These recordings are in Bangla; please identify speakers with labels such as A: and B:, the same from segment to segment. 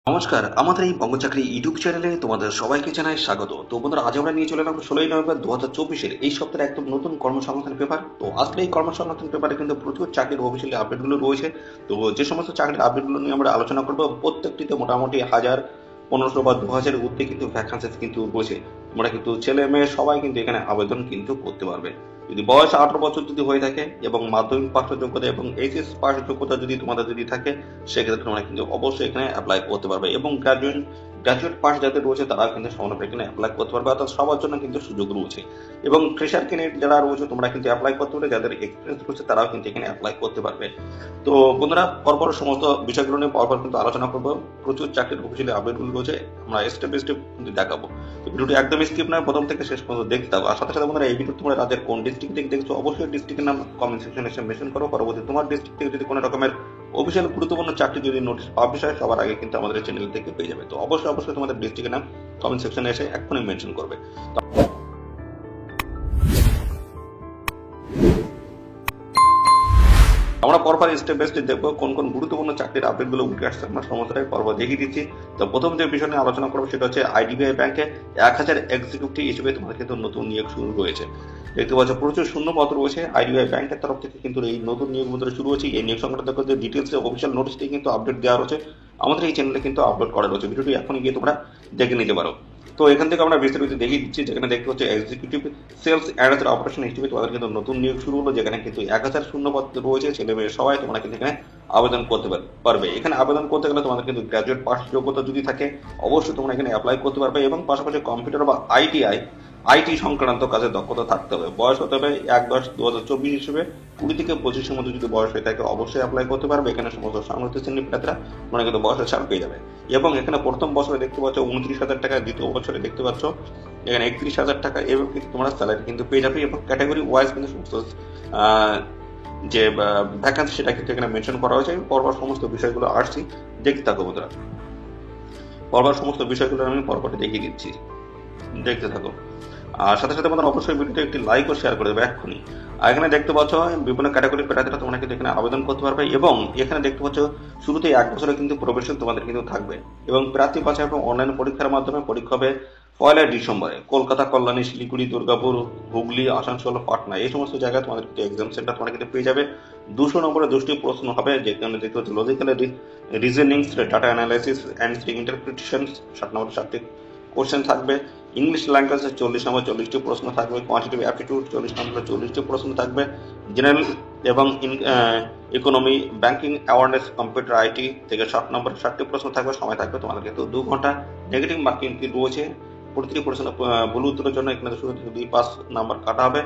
A: নমস্কার, আমাদের এই বঙ্গচাকরি ইউটিউব চ্যানেলে তোমাদের সবাইকে জানাই স্বাগত। তো বন্ধুরা, আজ আমরা নিয়ে চলে এলাম 16ই নভেম্বর 2024-এর এই সপ্তাহের একদম নতুন কর্মসংস্থান পেপার। তো আজকে এই কর্মসংস্থান পেপারে কিন্তু প্রচুর চাকরির অফিসিয়ালি আপডেটগুলো রয়েছে। তো যে সমস্ত চাকরির আপডেটগুলো নিয়ে আমরা আলোচনা করবো, প্রত্যেকটিতে মোটামুটি 1000, 1500 বা 2000-এর ঊর্ধ্বে কিন্তু ভ্যাকান্সিস কিন্তু রয়েছে। তোমরা কিন্তু ছেলে মেয়ে সবাই কিন্তু এখানে আবেদন কিন্তু করতে পারবে। যদি বয়স 18 বছর যদি হয়ে থাকে এবং মাধ্যমিক পাশের যোগ্যতা এবং এইচএস পাশের যোগ্যতা যদি তোমাদের যদি থাকে, সেক্ষেত্রে তোমরা কিন্তু অবশ্যই এখানে অ্যাপ্লাই করতে পারবে। এবং গ্রাজুয়েট পাস যাদের রয়েছে তারা কিন্তু সমানভাবে এখানে অ্যাপ্লাই করতে পারবে, অর্থাৎ সবার জন্য কিন্তু সুযোগ রয়েছে। এবং ফ্রেশার ক্যান্ডিডেট যারা রয়েছে তোমরা কিন্তু অ্যাপ্লাই করতে পারবে, যাদের এক্সপিরিয়েন্স রয়েছে তারাও কিন্তু এখানে অ্যাপ্লাই করতে পারবে। তো বন্ধুরা, পরপর সমস্ত বিষয়গুলো নিয়ে পরপর কিন্তু আলোচনা করবো। প্রচুর চাকরির অফিসিয়ালি আপডেটগুলো রয়েছে, আমরা স্টেপ বাই স্টেপ কিন্তু দেখাবো। তো ভিডিওটি একদম স্কিপ নয়, প্রথম থেকে শেষ পর্যন্ত দেখতে থাকো। আর সাথে সাথে বন্ধুরা, এই ভিডিও তোমরা রাজ্যের কোন ডিস্ট্রিক্ট থেকে দেখছো অবশ্যই ডিস্ট্রিক্টের নাম কমেন্ট সেকশনে এসে মেনশন করো। পরবর্তী তোমার ডিস্ট্রিক্ট থেকে যদি কোনো রকমের অফিসিয়াল গুরুত্বপূর্ণ চাকরি যদি নোটিশ পাবলিশ হয়, সবার আগে কিন্তু আমাদের চ্যানেল থেকে পেয়ে যাবে। তো অবশ্যই তোমাদের ডিস্ট্রিক্টের নাম কমেন্ট সেকশনে এসে এক্ষুনি মেনশন করবে। আমরা পরপর স্টেপ বাই স্টেপ দেখবো কোন কোন গুরুত্বপূর্ণ চাকরির আপডেট গুলো উঠে আসছে, আমরা সমস্তটাই পরপর দেখিয়ে দিচ্ছি। তো প্রথম যে বিষয় নিয়ে আলোচনা করবো সেটা হচ্ছে আইডিবিআই ব্যাংকে 1000 এক্সিকিউটিভ হিসেবে তোমাদের কিন্তু নতুন নিয়োগ শুরু হয়েছে। দেখতে পাচ্ছ প্রচুর শূন্য পদ রয়েছে। আইডিবিআই ব্যাংকের তরফ থেকে কিন্তু এই নতুন নিয়োগ মুদ্রা শুরু হয়েছে। এই নিয়োগ সংক্রান্ত যে ডিটেলস অফিসিয়াল নোটিশটি কিন্তু আপডেট দেওয়া রয়েছে, আমাদের এই চ্যানেলে কিন্তু আপলোড করা রয়েছে। ভিডিওটি এখন গিয়ে তোমরা দেখে নিতে পারো। তো এখান থেকে আমরা বিস্তারিত দেখিয়ে দিচ্ছি, যেখানে দেখতে হচ্ছে এক্সিকিউটিভ সেলস অ্যান্ড অপারেশন হিসেবে তোমাদের কিন্তু নতুন নিয়োগ শুরু হলো, যেখানে কিন্তু 1000 শূন্য পদ রয়েছে। ছেলে মেয়ে সবাই তোমরা কিন্তু এখানে আবেদন করতে পারবে। এখানে আবেদন করতে গেলে তোমাদের কিন্তু গ্রাজুয়েট পাস যোগ্যতা যদি থাকে অবশ্যই তোমরা এখানে অ্যাপ্লাই করতে পারবে, এবং পাশাপাশি কম্পিউটার বা আইটি সংক্রান্ত কাজে দক্ষতা থাকতে হবে। বয়স হতে হবে 1/10/2024 হিসেবে 20 থেকে 25-এর মধ্যে যদি বয়স হয়ে থাকে অবশ্যই অ্যাপ্লাই করতে পারবে। এখানে সমস্ত সংরক্ষিত শ্রেণীর প্রার্থীরা মানে কিন্তু বয়সের ছাড় পেয়ে যাবে। এবং এখানে প্রথম বছরে দেখতে পাচ্ছ 29,000 টাকা, দ্বিতীয় বছরে দেখতে পাচ্ছ এখানে 31,000 টাকা, এবং কিন্তু তোমরা স্যালারি কিন্তু পেয়ে যাবে। এবং ক্যাটাগরি ওয়াইজ কিন্তু সমস্ত যে ভ্যাকান্সি সেটা কিন্তু এখানে মেনশন করা হয়েছে। পরপর সমস্ত বিষয়গুলো আসছি, দেখতে থাকো বন্ধুরা। পরপর সমস্ত বিষয়গুলো আমি পরপর দেখিয়ে দিচ্ছি, দেখতে থাকো। আর সাথে সাথে আমাদের অবশ্যই ভিডিওতে একটি লাইক ও শেয়ার করে দেবে এক্ষুনি। আর এখানে দেখতে পাচ্ছ বিভিন্ন ক্যাটাগরির প্রার্থীরা তোমরা কিন্তু এখানে আবেদন করতে পারবে। এবং এখানে দেখতে পাচ্ছ শুরুতেই 1 বছরে কিন্তু প্রবেশন তোমাদের কিন্তু থাকবে। এবং প্রার্থী বাছাই এবং অনলাইন পরীক্ষার মাধ্যমে পরীক্ষা হবে 1 ডিসেম্বরে। কলকাতা, কল্যাণী, শিলিগুড়ি, দুর্গাপুর, হুগলি, আসানসোল, পাটনা এই সমস্ত জায়গায় তোমাদের কিন্তু এক্সাম সেন্টার তোমরা কিন্তু পেয়ে যাবে। 200 নম্বরে 2টি প্রশ্ন হবে, যেখানে দেখতে পাচ্ছ logical reasoning, data analysis and interpretation 60 নম্বরে 60টি কোশ্চেন থাকবে। ইংলিশ ল্যাঙ্গুয়েজে 40 নম্বর 40টি প্রশ্ন থাকবে। কোয়ান্টিটিভ অ্যাপটিটিউড 40 নম্বরে 40টি প্রশ্ন থাকবে। জেনারেল এবং economy, banking awareness, computer IT থেকে 60 নম্বরে 60টি প্রশ্ন থাকবে। সময় থাকবে তোমাদের কিন্তু 2 ঘন্টা। নেগেটিভ মার্কিং কি রয়েছে, প্রতিটি প্রশ্ন ভুল উত্তরের জন্য এখানে শুরু থেকে 2 নাম্বার কাটা হবে।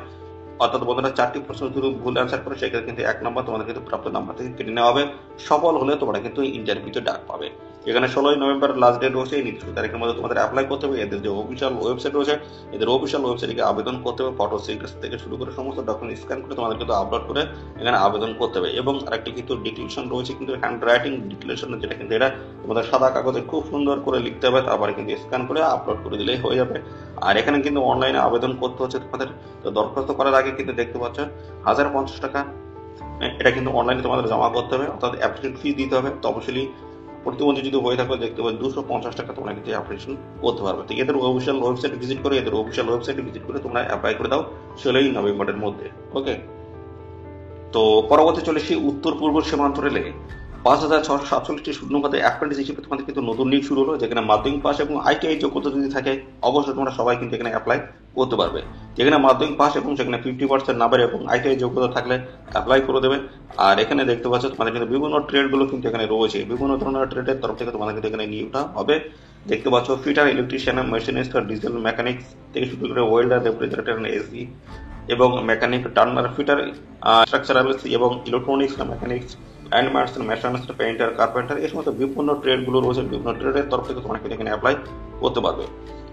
A: অর্থাৎ বন্ধুরা 4টি প্রশ্ন শুধু ভুল অ্যান্সার করে সেক্ষেত্রে কিন্তু 1 নম্বর তোমাদের কিন্তু প্রাপ্ত নাম্বার থেকে কেটে নেওয়া হবে। সফল হলে তোমরা কিন্তু ইন্টারভিউতে ডাক পাবে। এখানে 16ই নভেম্বর লাস্ট ডেট রয়েছে। এই নির্দিষ্ট তারিখের মধ্যে তোমাদের অ্যাপ্লাই করতে হবে। এদের যে অফিসিয়াল ওয়েবসাইট রয়েছে, এদের অফিসিয়াল ওয়েবসাইটে আবেদন করতে হবে। ফটো সিগনেচার থেকে শুরু করে সমস্ত ডকুমেন্ট স্ক্যান করে তোমাদের কিন্তু আপলোড করে এখানে আবেদন করতে হবে। এবং আরেকটি কিন্তু ডিক্লারেশন রয়েছে, কিন্তু হ্যান্ড রাইটিং ডিক্লারেশন, যেটা কিন্তু এটা তোমাদের সাদা কাগজে খুব সুন্দর করে লিখতে হবে, তারপরে কিন্তু স্ক্যান করে আপলোড করে দিলেই হয়ে যাবে। আর এখানে কিন্তু অনলাইনে আবেদন করতে হচ্ছে তোমাদের। তো দরখাস্ত করার আগে কিন্তু দেখতে পাচ্ছ 1050 টাকা এটা কিন্তু অনলাইনে তোমাদের জমা করতে হবে, অর্থাৎ অ্যাপ্লিকেশন ফি দিতে হবে। তো অবশ্যই প্রতিবন্ধী যদি হয়ে থাকে দেখতে পাবে 250 টাকা তোমরা কিন্তু অ্যাপ্লিকেশন করতে পারবে। তো এদের অফিসিয়াল ওয়েবসাইট ভিজিট করে তোমরা অ্যাপ্লাই করে দাও 16ই নভেম্বরের মধ্যে। ওকে, তো পরবর্তী চলে এসেছি উত্তর পূর্ব সীমান্ত রেলে 5,647টি শূন্য পদে অ্যাপ্রেন্টিস হিসেবে তোমাদের কিন্তু নতুন নিয়োগ শুরু হলো, যেখানে মাধ্যমিক পাস এবং আইটিআই যোগ্যতা যদি থাকে অবশ্যই তোমরা সবাই কিন্তু এখানে অ্যাপ্লাই করতে পারবে। যেখানে মাধ্যমিক পাস এবং সেখানে 50% নাম্বার এবং আইটিআই যোগ্যতা থাকলে অ্যাপ্লাই করে দেবে। আর এখানে দেখতে পাচ্ছ তোমাদের কিন্তু বিভিন্ন ট্রেডগুলো কিন্তু এখানে রয়েছে, বিভিন্ন ধরনের ট্রেডের তরফ থেকে তোমাদের কিন্তু এখানে নিয়োগটা হবে। দেখতে পাচ্ছ fitter, electrician, machinist, diesel mechanics থেকে শুরু করে ওয়েল্ডার, রেফ্রিজারেটর, এসি এবং মেকানিক, টার্নার, ফিটার, স্ট্রাকচারাল এবং electronics mechanics, handymen, machinist, painter, carpenter এই সমস্ত বিভিন্ন ট্রেডগুলো রয়েছে। বিভিন্ন ট্রেডের তরফ থেকে তোমরা কিন্তু এখানে অ্যাপ্লাই করতে পারবে।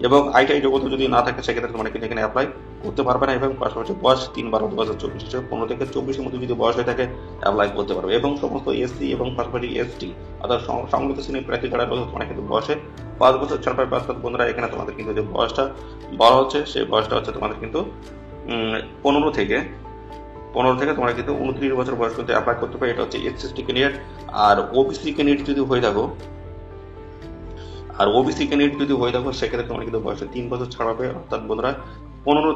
A: এবং আইটিআই যোগ্যতা যদি না থাকে সেক্ষেত্রে তোমরা কিন্তু এখানে অ্যাপ্লাই করতে পারবে না। এবং পাশাপাশি বয়স 3/12/2024 15 থেকে 24-এর মধ্যে যদি বয়স হয়ে থাকে অ্যাপ্লাই করতে পারবে। এবং সমস্ত এসসি এবং পাশাপাশি এসটি অর্থাৎ সংরক্ষিত শ্রেণীর প্রার্থী যারা রয়েছে তোমরা কিন্তু বয়সে 5 বছর ছাড় পাবে। অর্থাৎ বন্ধুরা এখানে তোমাদের কিন্তু যে বয়সটা বলা হচ্ছে সেই বয়সটা হচ্ছে তোমাদের কিন্তু 15 থেকে তোমরা কিন্তু 29 বছর বয়স পর্যন্ত অ্যাপ্লাই করতে পারো। এটা হচ্ছে এসসি ক্যান্ডিডেট। আর ওবিসি ক্যান্ডিডেট যদি হয়ে থাকো আর ওবিসি ক্যান্ডিডেট যদি হয়ে থাকো সেক্ষেত্রে তোমার কিন্তু বয়সে 3 বছর ছাড় হবে, অর্থাৎ বন্ধুরা 15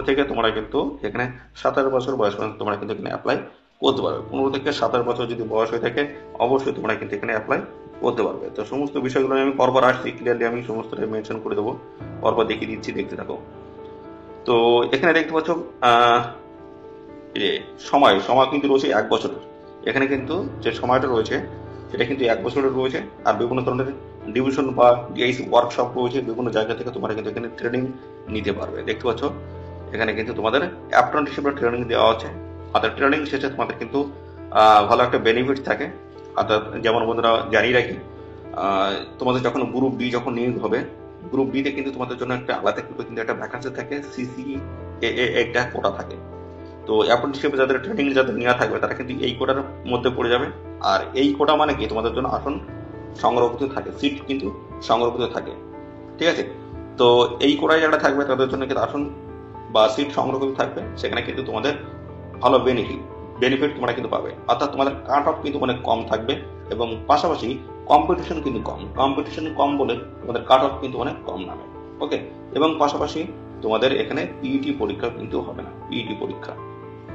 A: থেকে তোমরা কিন্তু এখানে 27 বছর বয়স পর্যন্ত তোমরা কিন্তু এখানে অ্যাপ্লাই করতে পারবে। 15 থেকে 27 বছর যদি বয়স হয়ে থাকে অবশ্যই তোমরা কিন্তু এখানে অ্যাপ্লাই করতে পারবে। তো সমস্ত বিষয়গুলো আমি পরপর আসছি, ক্লিয়ারলি আমি সমস্তটাই মেনশন করে দেবো, পরপর দেখিয়ে দিচ্ছি, দেখতে থাকো। তো এখানে দেখতে পাচ্ছ সময় কিন্তু রয়েছে 1 বছরের। এখানে কিন্তু যে সময়টা রয়েছে সেটা কিন্তু 1 বছরের রয়েছে। আর বিভিন্ন ধরনের ডিভিশন বা ডিআইসি ওয়ার্কশপ রয়েছে, বিভিন্ন জায়গা থেকে তোমরা কিন্তু এখানে ট্রেনিং নিতে পারবে। দেখতে পাচ্ছ এখানে কিন্তু তোমাদের অ্যাপ্রেন্টিসশিপের ট্রেনিং দেওয়া আছে। অর্থাৎ ট্রেনিং শেষে তোমাদের কিন্তু ভালো একটা বেনিফিট থাকে। অর্থাৎ যেমন বন্ধুরা জানিয়ে রাখি, তোমাদের যখন গ্রুপ বি যখন নিয়োগ হবে, গ্রুপ বি তে কিন্তু তোমাদের জন্য একটা আলাদা কিন্তু একটা ভ্যাকান্সি থাকে, সিসিএএ একটা কোটা থাকে। তো অ্যাপ্রেন্টিসশিপে যাদের ট্রেনিং যাদের নেওয়া থাকবে তারা কিন্তু এই কোটার মধ্যে পড়ে যাবে। আর এই কোটা মানে কি, তোমাদের জন্য আসন সংরক্ষিত থাকে, সিট কিন্তু সংরক্ষিত থাকে, ঠিক আছে। তো এই কোটায় যারা থাকবে তাদের জন্য কিন্তু আসন বা সিট সংরক্ষিত থাকবে, সেখানে কিন্তু তোমাদের ভালো বেনিফিট তোমরা কিন্তু পাবে। অর্থাৎ তোমাদের কাট অফ কিন্তু অনেক কম থাকবে এবং পাশাপাশি কম্পিটিশন কিন্তু কম বলে তোমাদের কাট অফ কিন্তু অনেক কম নামে। ওকে, এবং পাশাপাশি তোমাদের এখানে পিইটি পরীক্ষা কিন্তু হবে না, পিইটি পরীক্ষা,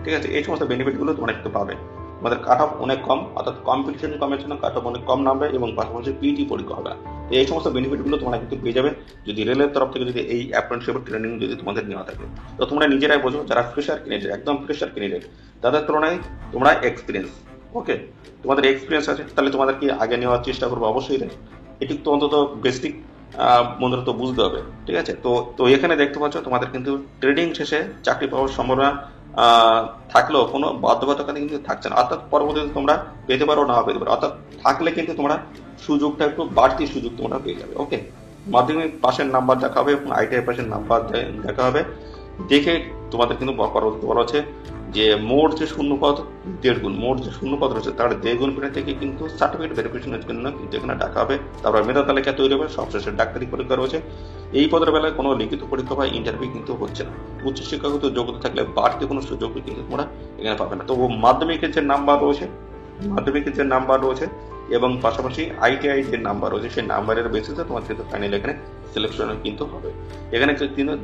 A: ঠিক আছে। এই সমস্ত বেনিফিট গুলো তোমরা কিন্তু পাবে। তোমাদের কাট অফ অনেক কম, অর্থাৎ কম্পিটিশন কমের জন্য কাট অফ অনেক কম নামবে এবং পাশাপাশি পিইটি পরীক্ষা হবে না। এই সমস্ত বেনিফিট গুলো তোমরা কিন্তু পেয়ে যাবে যদি রেলের তরফ থেকে যদি এই অ্যাপ্রেন্টিসশিপ ট্রেনিং যদি তোমাদের নেওয়া থাকে। তো তোমরা নিজেরাই বোঝো, যারা ফ্রেশার ক্যান্ডিডেট, একদম ফ্রেশার ক্যান্ডিডেট, তাদের তুলনায় তোমরা এক্সপিরিয়েন্স, ওকে, তোমাদের এক্সপিরিয়েন্স আছে, তাহলে তোমাদের কি আগে নেওয়ার চেষ্টা করবো অবশ্যই। এটি তো অন্তত বেসিক বন্ধুরা তো বুঝতে হবে, ঠিক আছে। তো এখানে দেখতে পাচ্ছ তোমাদের কিন্তু ট্রেনিং শেষে চাকরি পাওয়ার সম্ভাবনা থাকলেও কোনো বাধ্যবাধকতা কিন্তু থাকছে না। অর্থাৎ পরবর্তীতে তোমরা পেতে পারো না পেতে পারো, অর্থাৎ থাকলে কিন্তু তোমরা সুযোগটা একটু বাড়তি সুযোগ তোমরা পেয়ে যাবে। ওকে, মাধ্যমিক পাশের নাম্বার দেখা হবে এবং আইটিআই পাশের নাম্বার দেখা হবে, দেখে তোমাদের কিন্তু পরবর্তী বলা হচ্ছে যে মোট যে শূন্যপদ 1.5 গুণ, মোট যে শূন্যপদ রয়েছে তার 1.5 গুণ পেটে থেকে কিন্তু সার্টিফিকেট ভেরিফিকেশনের জন্য কিন্তু এখানে ডাকা হবে। তারপর মেধা তালিকা তৈরি হবে, সবশেষে ডাক্তারি পরীক্ষা রয়েছে। এই পদের বেলায় কোনো লিখিত পরীক্ষা বা ইন্টারভিউ কিন্তু হচ্ছে না। উচ্চশিক্ষাগত যোগ্যতা থাকলে বাড়তি কোনো সুযোগ কিন্তু তোমরা এখানে পাবে না। তো মাধ্যমিকের যে নাম্বার রয়েছে এবং পাশাপাশি আইটিআই যে নাম্বার রয়েছে সেই নাম্বারের বেসিসে তোমার কিন্তু ফাইনাল এখানে সিলেকশন কিন্তু হবে। এখানে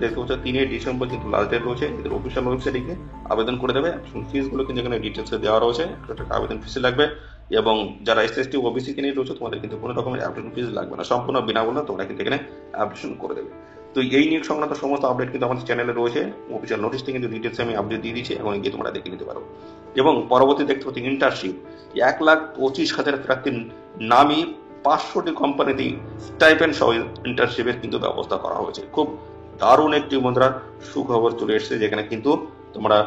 A: দেখতে পাচ্ছ 3 ডিসেম্বর কিন্তু লাস্ট ডেট রয়েছে। এদের অফিসিয়াল ওয়েবসাইটে গিয়ে আবেদন করে দেবে। ফিস গুলো কিন্তু এখানে ডিটেলসে দেওয়া রয়েছে, একটা আবেদন ফিস লাগবে। এবং যারা এসএসটি ওবিসি ক্যান্ডিডেট রয়েছে তোমাদের কিন্তু কোনো রকমের অ্যাপ্লিকেশন ফিস লাগবে না, সম্পূর্ণ বিনামূল্যে তোমরা কিন্তু এখানে অ্যাপ্লিকেশন করে দেবে। তো এই নিয়োগ সংক্রান্ত সমস্ত আপডেট কিন্তু আমাদের চ্যানেলে রয়েছে, অফিসিয়াল নোটিশটি কিন্তু ডিটেলসে আমি আপডেট দিয়ে দিচ্ছি, এখন গিয়ে তোমরা দেখে নিতে পারো। এবং পরবর্তী দেখতে পাচ্ছি ইন্টার্নশিপ, 1,25,000 প্রার্থীর নামই 500টি কোম্পানিতে স্টাইপেন্ড সহ ইন্টার্নশিপের কিন্তু ব্যবস্থা করা হয়েছে। খুব দারুণ একটি বন্ধুরা সুখবর চলে এসেছে, যেখানে কিন্তু তোমরা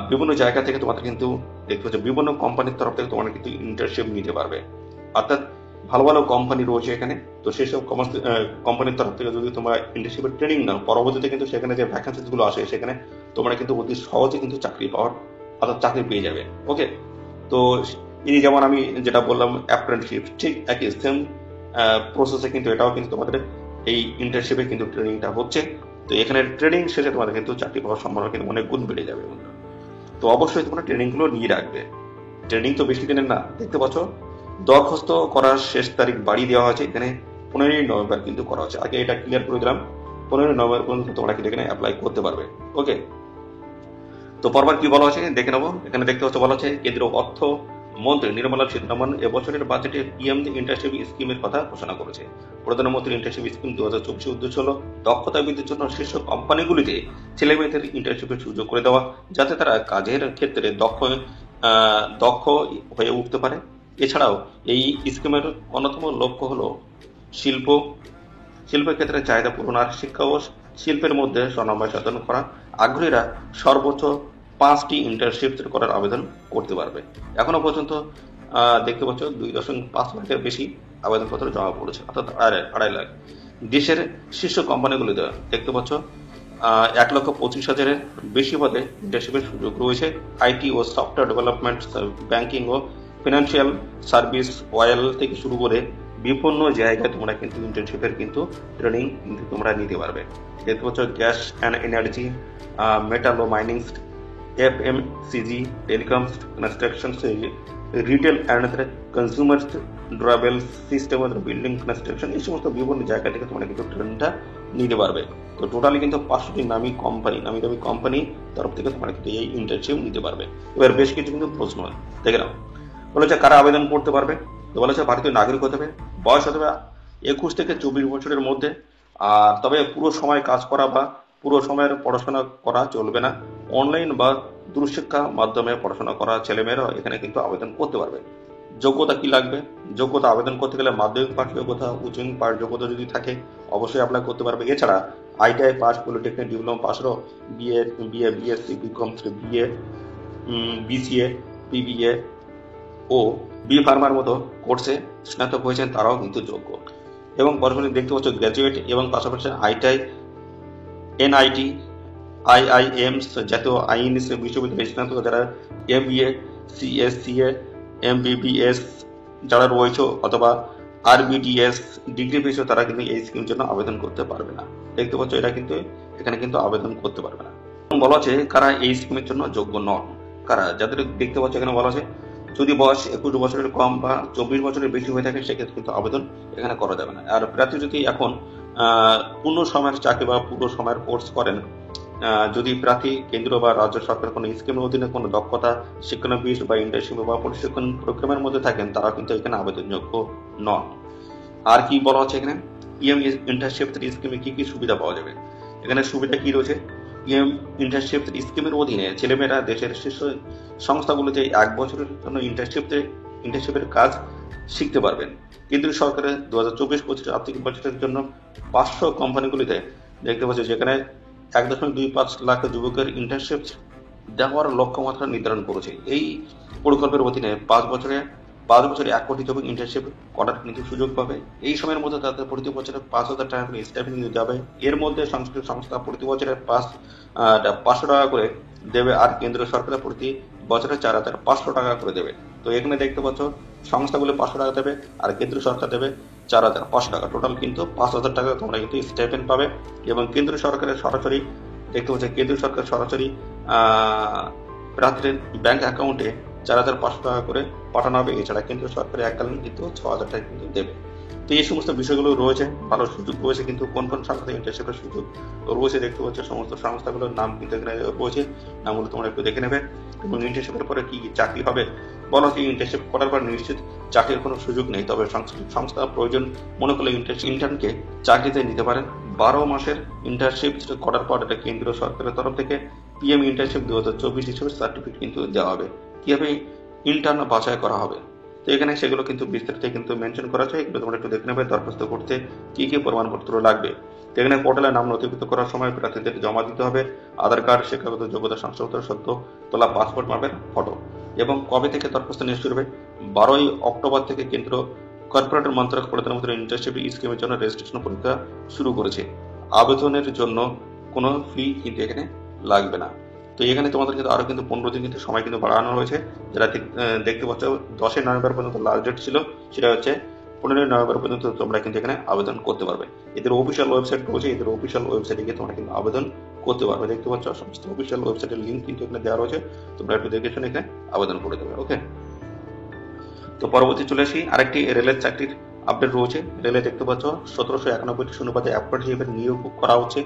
A: বিভিন্ন জায়গা থেকে তোমাদের কিন্তু দেখতে পাচ্ছ বিভিন্ন কোম্পানির তরফ থেকে তোমরা কিন্তু ইন্টার্নশিপ নিতে পারবে। অর্থাৎ ভালো ভালো কোম্পানি রয়েছে এখানে। তো সেসব কোম্পানির তরফ থেকে যদি তোমরা ইন্টার্নশিপের ট্রেনিং নাও, পরবর্তীতে কিন্তু সেখানে যে ভ্যাকেন্সি গুলো আসে সেখানে তোমরা কিন্তু অতি সহজে কিন্তু চাকরি পেয়ে যাবে। ওকে, তো এই যেমন আমি যেটা বললাম অ্যাপ্রেন্টিসশিপ, ঠিক একই সেম প্রসেসে কিন্তু এটাও কিন্তু তোমাদের এই ইন্টার্নশিপে কিন্তু ট্রেনিংটা হচ্ছে। তো এখানে ট্রেনিং শেষে তোমাদের কিন্তু চাকরি পাওয়ার সম্ভাবনা কিন্তু অনেক গুণ বেড়ে যাবে। তো অবশ্যই তোমরা ট্রেনিং গুলো নিয়ে রাখবে। ট্রেনিং তো বেশি দিনের না, দেখতে পাচ্ছ দরখাস্ত করার শেষ তারিখ বাড়িয়ে দেওয়া হয়েছে, এখানে 15ই নভেম্বর কিন্তু করা হচ্ছে। আগে এটা ক্লিয়ার করে দিলাম, 15ই নভেম্বর পর্যন্ত তোমরা কিন্তু এখানে অ্যাপ্লাই করতে পারবে। ওকে, তো পরবার কি বলা হচ্ছে দেখে নেবো। এখানে দেখতে পাচ্ছ বলা হচ্ছে কেন্দ্রীয় অর্থ মন্ত্রী নির্মলা সীতারামন এবছরের বাজেটে পিএম ইন্টার্নশিপ স্কিমের কথা ঘোষণা করেছে। প্রধানমন্ত্রী ইন্টার্নশিপ স্কিম 2024 উদ্দেশ্য হল দক্ষতা বৃদ্ধির জন্য শীর্ষ কোম্পানিগুলিতে ছেলেমেয়েদের ইন্টার্নশিপের সুযোগ করে দেওয়া, যাতে তারা কাজের ক্ষেত্রে দক্ষ হয়ে উঠতে পারে। এছাড়াও এই স্কিমের অন্যতম লক্ষ্য হল শিল্পের ক্ষেত্রে চাহিদা পূরণ আর শিক্ষা ও শিল্পের মধ্যে সমন্বয় সাধন করা। আগ্রহীরা সর্বোচ্চ 5টি ইন্টার্নশিপ করার আবেদন করতে পারবে। এখনো পর্যন্ত দেখতে পাচ্ছ 2.5 লাখের বেশি আবেদনপত্র জমা পড়েছে, অর্থাৎ 2.5 লাখ। দেশের শীর্ষ কোম্পানিগুলিতে দেখতে পাচ্ছ 1,25,000-এর বেশি পদে ইন্টার্নশিপের সুযোগ রয়েছে। আইটি ও সফটওয়্যার ডেভেলপমেন্ট, ব্যাংকিং ও ফিনান্সিয়াল সার্ভিস, অয়েল থেকে শুরু করে বিভিন্ন জায়গায় তোমরা কিন্তু ইন্টার্নশিপের কিন্তু ট্রেনিং কিন্তু তোমরা নিতে পারবে। দেখতে পাচ্ছ গ্যাস অ্যান্ড এনার্জি, মেটাল ও mining, FMCG, telecoms, construction, retail and consumer durable system, building construction, এই সমস্ত বিভিন্ন জায়গা থেকে তোমরা কিন্তু ট্রেনিংটা নিতে পারবে। তো টোটালি কিন্তু 500টি নামি দামি কোম্পানি তরফ থেকে তোমরা কিন্তু এই ইন্টার্নশিপ নিতে পারবে। এবার বেশ কিছু কিন্তু প্রশ্ন দেখে নাও। বলেছে কারা আবেদন করতে পারবে, তো বলেছে ভারতীয় নাগরিক হতে হবে, বয়স হতে হবে 21 থেকে 24 বছরের মধ্যে, আর তবে পুরো সময় কাজ করা বা পুরো সময়ের পড়াশোনা করা চলবে না। অনলাইন বা দূরশিক্ষা মাধ্যমে পড়াশোনা করা ছেলেমেয়েরা এখানে কিন্তু আবেদন করতে পারবে। যোগ্যতা কি লাগবে? যোগ্যতা আবেদন করতে গেলে মাধ্যমিক পাশ যোগ্যতা, উচ্চমাধ্যমিক পাশ যোগ্যতা যদি থাকে অবশ্যই অ্যাপ্লাই করতে পারবে। এছাড়া আইটিআই পাস, পলিটেকনিক ডিপ্লোমা পাসরও BSc, BCom, BA, BCA, BBA ও বি ফার্মার মতো কোর্সে স্নাতক হয়েছেন তারাও কিন্তু যোগ্য। এবং পরবর্তী দেখতে পাচ্ছ গ্র্যাজুয়েট এবং পাশাপাশি আইটিআই, এনআইটি, আইআইএমস, জাতীয় আইন বিশ্ববিদ্যালয় স্নাতক যারা এমবিএ, সিএসসিএ, এমবিবিএস যারা রয়েছে অথবা আরবিডিএস ডিগ্রি পেয়েছে তারা কিন্তু এই স্কিমের জন্য আবেদন করতে পারবে না। দেখতে পাচ্ছ এটা কিন্তু এখানে কিন্তু আবেদন করতে পারবে না। বলা আছে কারা এই স্কিমের জন্য যোগ্য নন, কারা যাদের দেখতে পাচ্ছ এখানে বলা আছে যদি বয়স 21 বছরের কম বা 24 বছরের বেশি হয়ে থাকে সেক্ষেত্রে কিন্তু আবেদন এখানে করা যাবে না। আর প্রার্থী যদি এখন পূর্ণ সময়ের চাকরি বা পুরো সময়ের কোর্স করেন, যদি প্রার্থী কেন্দ্র বা রাজ্য সরকার কোনো স্কিমের অধীনে কোনো দক্ষতা শিক্ষানবিশ বা ইন্টার্নশিপ বা প্রশিক্ষণ প্রোগ্রামের মধ্যে থাকেন তারা কিন্তু এখানে আবেদনযোগ্য নন। আর কি বলা হচ্ছে এখানে পিএম ইন্টার্নশিপ স্কিমে কি কি সুবিধা পাওয়া যাবে? এখানে সুবিধা কি রয়েছে? পিএম ইন্টার্নশিপ স্কিমের অধীনে ছেলেমেয়েরা দেশের শীর্ষ সংস্থাগুলোতে 1 বছরের জন্য ইন্টার্নশিপের কাজ শিখতে পারবেন। কেন্দ্রীয় সরকারের 2024-25 আর্থিক বছরের জন্য 500 কোম্পানিগুলিতে দেখতে পাচ্ছি যেখানে 1.25 লাখ যুবকের ইন্টার্নশিপ দেওয়ার লক্ষ্যমাত্রা নির্ধারণ করেছে। এই প্রকল্পের অধীনে 5 বছরে 1 কোটি যুবক ইন্টার্নশিপ করার কিন্তু সুযোগ পাবে। এই সময়ের মধ্যে তাদের প্রতি বছরে 5,000 টাকা করে স্টাইপেন্ড যাবে। এর মধ্যে সংশ্লিষ্ট সংস্থা প্রতি বছরে 500 টাকা করে দেবে, আর কেন্দ্র সরকার প্রতি বছরে 4,500 টাকা করে দেবে। তো এখানে দেখতে পাচ্ছ সংস্থাগুলো 500 টাকা দেবে আর কেন্দ্র সরকার দেবে 4,500 টাকা, টোটাল কিন্তু 5,000 টাকা তোমরা কিন্তু স্টাইপেন্ড পাবে। এবং কেন্দ্র সরকারের সরাসরি দেখতে পাচ্ছ কেন্দ্র সরকার সরাসরি প্রার্থীর ব্যাংক অ্যাকাউন্টে 4,500 টাকা করে পাঠানো হবে। এছাড়া কেন্দ্র সরকারের এককালীন কিন্তু 6,000 টাকা কিন্তু দেবে। তো এই সমস্ত বিষয়গুলো রয়েছে, ভালো সুযোগ রয়েছে। কিন্তু কোন কোন সংস্থাতে ইন্টার্নশিপের সুযোগ রয়েছে দেখতে পাচ্ছ, সমস্ত সংস্থাগুলোর নাম কিন্তু এখানে রয়েছে, নামগুলো তোমরা একটু দেখে নেবে। এবং ইন্টার্নশিপের পরে কি চাকরি হবে বলো, কি ইন্টার্নশিপ করার পর নিশ্চিত চাকরির কোনো সুযোগ নেই, তবে সংস্থা প্রয়োজন মনে করলে ইন্টার্নকে চাকরিতে নিতে পারেন। 12 মাসের ইন্টার্নশিপ করার পর এটা কেন্দ্রীয় সরকারের তরফ থেকে পিএম ইন্টার্নশিপ 2024 হিসেবে সার্টিফিকেট কিন্তু দেওয়া হবে। কিভাবে ইন্টার্ন বাছাই করা হবে তো এখানে সেগুলো কিন্তু বিস্তারিত কিন্তু মেনশন করা আছে, এগুলো তোমরা একটু দেখে নেবে। দরখাস্ত করতে কি কি প্রমাণপত্র লাগবে এখানে পোর্টালে নাম নথিভুক্ত করার সময় প্রার্থীদের জমা দিতে হবে আধার কার্ড, শিক্ষাগত যোগ্যতা শংসাপত্র, সদ্য তোলা পাসপোর্ট মাপের ফটো। এবং কবে থেকে দরখাস্ত নিয়ে শুরু হবে? 12 অক্টোবর থেকে কেন্দ্র কর্পোরেট মন্ত্রক প্রধানমন্ত্রী ইন্টার্নশিপ স্কিমের জন্য রেজিস্ট্রেশন পরীক্ষা শুরু করেছে। আবেদনের জন্য কোনো ফি কিন্তু এখানে লাগবে না। তো এখানে তোমাদের কিন্তু আরো কিন্তু 15 দিন কিন্তু সময় কিন্তু বাড়ানো হয়েছে। যেটা দেখতে পাচ্ছ 10 নভেম্বর পর্যন্ত লাস্ট ডেট ছিল, সেটা হচ্ছে 15 নভেম্বর পর্যন্ত তোমরা কিন্তু এখানে আবেদন করতে পারবে। এদের অফিসিয়াল ওয়েবসাইট রয়েছে, এদের অফিসিয়াল ওয়েবসাইটে গিয়ে তোমরা কিন্তু আবেদন করতে পারবে। দেখতে পাচ্ছ সমস্ত অফিসিয়াল ওয়েবসাইটের লিঙ্ক কিন্তু এখানে দেওয়া রয়েছে, তোমরা একটু দেখে শুনে এখানে আবেদন করে দেবে। ওকে, তো পরবর্তী চলে আসি আরেকটি রেলের চাকরির আপডেট রয়েছে। রেলে দেখতে পাচ্ছ 1791টি শূন্যপদে অ্যাপ্রেন্টিস নিয়োগ করা হচ্ছে।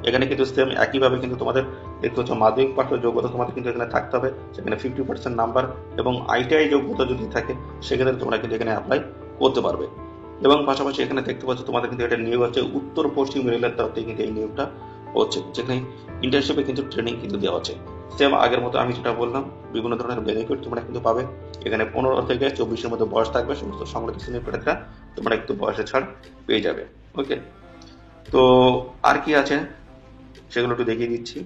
A: এখানে কিন্তু সেম একইভাবে কিন্তু তোমাদের দেখতে পাচ্ছ মাধ্যমিক পাশ যোগ্যতা তোমাদের কিন্তু এখানে থাকতে হবে, সেখানে 50% নাম্বার এবং আইটিআই যোগ্যতা যদি থাকে সেক্ষেত্রে তোমরা কিন্তু এখানে অ্যাপ্লাই করতে পারবে। এবং পাশাপাশি এখানে দেখতে পাচ্ছ তোমাদের কিন্তু এটা নিয়োগ হচ্ছে উত্তর পশ্চিম রেলের তরফ থেকে কিন্তু এই নিয়োগটা হচ্ছে, যেখানে ইন্টার্নশিপে কিন্তু ট্রেনিং কিন্তু দেওয়া হচ্ছে। সেম আগের মতো আমি যেটা বললাম বিভিন্ন ধরনের বেনিফিট তোমরা কিন্তু পাবে। এখানে 15 থেকে 24-এর মধ্যে বয়স থাকবে, সমস্ত সংরক্ষিত শ্রেণীর প্রার্থীরা তোমরা একটু বয়সের ছাড় পেয়ে যাবে। ওকে, তো আর কি আছে সেগুলো একটু দেখিয়ে দিচ্ছি।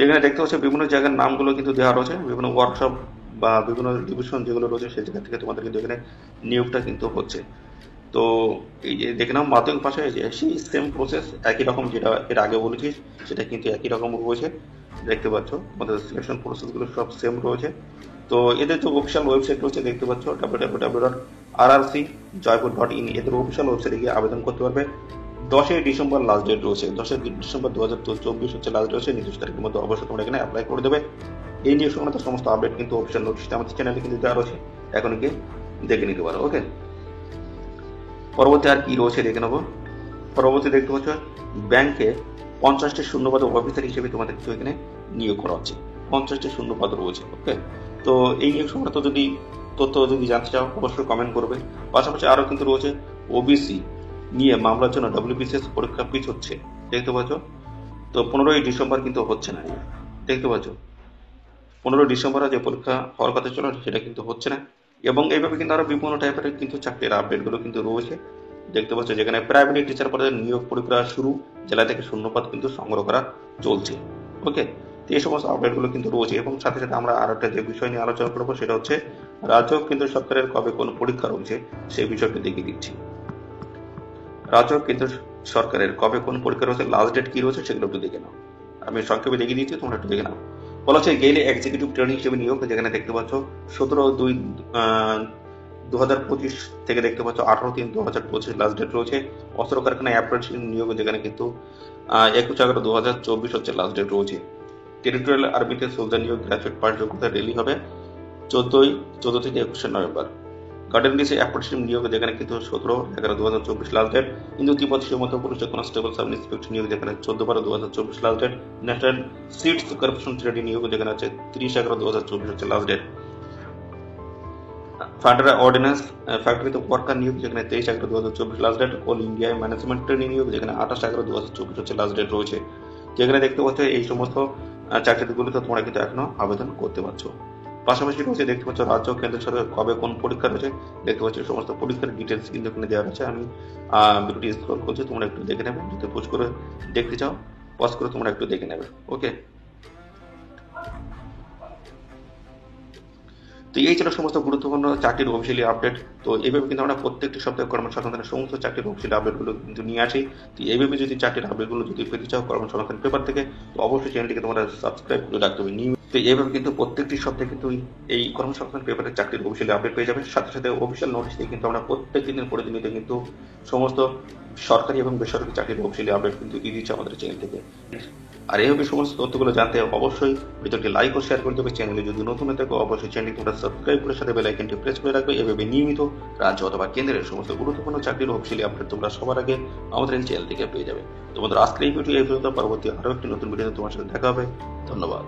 A: এখানে দেখতে পাচ্ছ বিভিন্ন জায়গার নামগুলো কিন্তু দেওয়া রয়েছে, বিভিন্ন ওয়ার্কশপ বা বিভিন্ন ডিভিশন যেগুলো রয়েছে সেই জায়গা থেকে তোমাদের কিন্তু এখানে নিয়োগটা কিন্তু হচ্ছে। তো এই যে দেখে নাও মাধ্যমিক ভাষায় যে সেই সেম প্রসেস একই রকম, যেটা এর আগে বলেছিস সেটা কিন্তু একই রকম রয়েছে। দেখতে পাচ্ছ আমাদের সিলেকশন প্রসেসগুলো সব সেম রয়েছে। তো এদের যে অফিসিয়াল ওয়েবসাইট রয়েছে দেখতে পাচ্ছ www.rrcjoypur.in, এদের অফিসিয়াল ওয়েবসাইটে গিয়ে আবেদন করতে পারবে। 10 ডিসেম্বর লাস্ট ডেট রয়েছে, 10 ডিসেম্বর 2024 হচ্ছে লাস্ট ডেট রয়েছে। নির্দিষ্ট তারিখের মধ্যে অবশ্যই তোমরা এখানে অ্যাপ্লাই করে দেবে। এই নিয়ে সংক্রান্ত সমস্ত আপডেট কিন্তু অফিসিয়াল নোটিশটা আমাদের চ্যানেলে কিন্তু দেওয়া রয়েছে, এখন গিয়ে দেখে নিতে পারো। ওকে, পরবর্তী আর কি রয়েছে দেখে নেবো। পরবর্তী দেখতে পাচ্ছ ব্যাংকে 50টি শূন্যপদ অফিসার হিসেবে তোমাদের কিন্তু এখানে নিয়োগ করা হচ্ছে। 50টি শূন্যপদ রয়েছে। ওকে, তো এই নিয়োগ সংক্রান্ত তথ্য যদি জানতে চাও অবশ্যই কমেন্ট করবে। পাশাপাশি আরো কিন্তু রয়েছে ওবিসি নিয়ে মামলার জন্য WBCS পরীক্ষা পিছ হচ্ছে, দেখতে পাচ্ছ। তো 15ই ডিসেম্বর কিন্তু হচ্ছে না, দেখতে পাচ্ছ। 15 ডিসেম্বর যে পরীক্ষা হওয়ার কথা ছিল সেটা কিন্তু হচ্ছে না। এবং এইভাবে কিন্তু আরো বিভিন্ন টাইপের কিন্তু চাকরির আপডেট গুলো কিন্তু রয়েছে, দেখতে পাচ্ছ। যেখানে প্রাইমারি টিচার পদের নিয়োগ প্রক্রিয়া শুরু, জেলা থেকে শূন্যপদ কিন্তু সংগ্রহ করা চলছে। ওকে, তো এই সমস্ত আপডেট গুলো কিন্তু রয়েছে। এবং সাথে সাথে আমরা আরো একটা যে বিষয় নিয়ে আলোচনা করবো সেটা হচ্ছে রাজ্য কেন্দ্র সরকারের কবে কোন পরীক্ষা রয়েছে সেই বিষয়টি দেখিয়ে দিচ্ছি। রাজ্য কেন্দ্র সরকারের কবে কোন পরীক্ষা রয়েছে, লাস্ট ডেট কি রয়েছে সেগুলো একটু দেখে নাও। আমি সংক্ষেপে দেখিয়ে দিচ্ছি, তোমরা একটু দেখে নাও। বলা হচ্ছে গেইলে এক্সিকিউটিভ ট্রেনিং হিসেবে নিয়োগ, যেখানে দেখতে পাচ্ছ 17/2/2025 থেকে দেখতে পাচ্ছ 18/3/2025 লাস্ট ডেট রয়েছে। অস্ত্র কারখানায় অ্যাপ্রেন্টিস নিয়োগ, যেখানে কিন্তু 21/11/2024 হচ্ছে লাস্ট ডেট রয়েছে। টেরিটোরিয়াল আর্মিতে সোলজার নিয়োগ, গ্রাজুয়েট পাস যোগ্যতা, রেলি হবে 14 থেকে 21 নভেম্বর। গার্ডেন ডিসে অ্যাপ্রেন্টিস নিয়োগ, যেখানে কিন্তু 17/11/2024 লাস্ট ডেট। কিন্তু তিব্বত সীমান্ত পুলিশ কনস্টেবল সাব ইন্সপেক্টর নিয়োগ, যেখানে 14/12/2024 last date. National Seeds Corporation trading নিয়োগ, যেখানে হচ্ছে 30/11/2024 হচ্ছে লাস্ট ডেট। ফান্ডারা অর্ডিন্যান্স ফ্যাক্টরিতে ওয়ার্কার নিয়োগ, যেখানে 23/11/2024 last date. All India Management Training নিয়োগ, যেখানে 28/11/2024 হচ্ছে লাস্ট ডেট রয়েছে। যেখানে দেখতে পাচ্ছ এই সমস্ত চাকরিগুলোতে তোমরা কিন্তু এখনো আবেদন করতে পারছো। পাশাপাশি রয়েছে দেখতে পাচ্ছ রাজ্য কেন্দ্র সরকার কবে কোন পরীক্ষা রয়েছে, দেখতে পাচ্ছ সমস্ত পরীক্ষার ডিটেলস কিন্তু এখানে দেওয়া রয়েছে। আমি ভিডিওটি স্ক্রল করছি, তোমরা একটু দেখে নেবে। যদি পোজ করে দেখতে চাও পজ করে তোমরা একটু দেখে নেবে। ওকে, তো এই ছিল সমস্ত গুরুত্বপূর্ণ চাকরির অফিসিয়ালি আপডেট। তো এইভাবে কিন্তু আমরা প্রত্যেকটি সপ্তাহে কর্মসংস্থানের সমস্ত চাকরির অফিসিয়ালি আপডেটগুলো কিন্তু নিয়ে আসি। তো এইভাবে যদি চাকরির আপডেটগুলো যদি পেতে চাও কর্মসংস্থান পেপার থেকে, তো অবশ্যই চ্যানেলটিকে তোমরা সাবস্ক্রাইব করে রাখতে হবে। তো এইভাবে কিন্তু প্রত্যেকটি সপ্তাহে কিন্তু এই কর্মসংস্থান পেপারের চাকরির অফিসিয়ালি আপডেট পেয়ে যাবে। সাথে সাথে অফিসিয়াল নোটিশ দিয়ে কিন্তু আমরা প্রত্যেক দিনের প্রতিনিয়ত কিন্তু সমস্ত সরকারি এবং বেসরকারি চাকরির অফিসিয়ালি আপডেট কিন্তু দিয়ে দিচ্ছে আমাদের চ্যানেল থেকে। আর এইভাবে সমস্ত তথ্যগুলো জানতে অবশ্যই ভিডিওটি লাইক ও শেয়ার করে দেবে। চ্যানেলে যদি নতুন হয়ে থাকো অবশ্যই চ্যানেলটি তোমরা সাবস্ক্রাইব করে সাথে বেল আইকনটি প্রেস করে রাখবে। এভাবে নিয়মিত রাজ্য অথবা কেন্দ্রের সমস্ত গুরুত্বপূর্ণ চাকরির অফিসিয়ালি আপডেট তোমরা সবার আগে আমাদের এই চ্যানেল থেকে পেয়ে যাবে। তোমাদের আজকের এই ভিডিও এই পর্যন্ত, পরবর্তী আরো একটি নতুন ভিডিওতে তোমার সাথে দেখা হবে। ধন্যবাদ।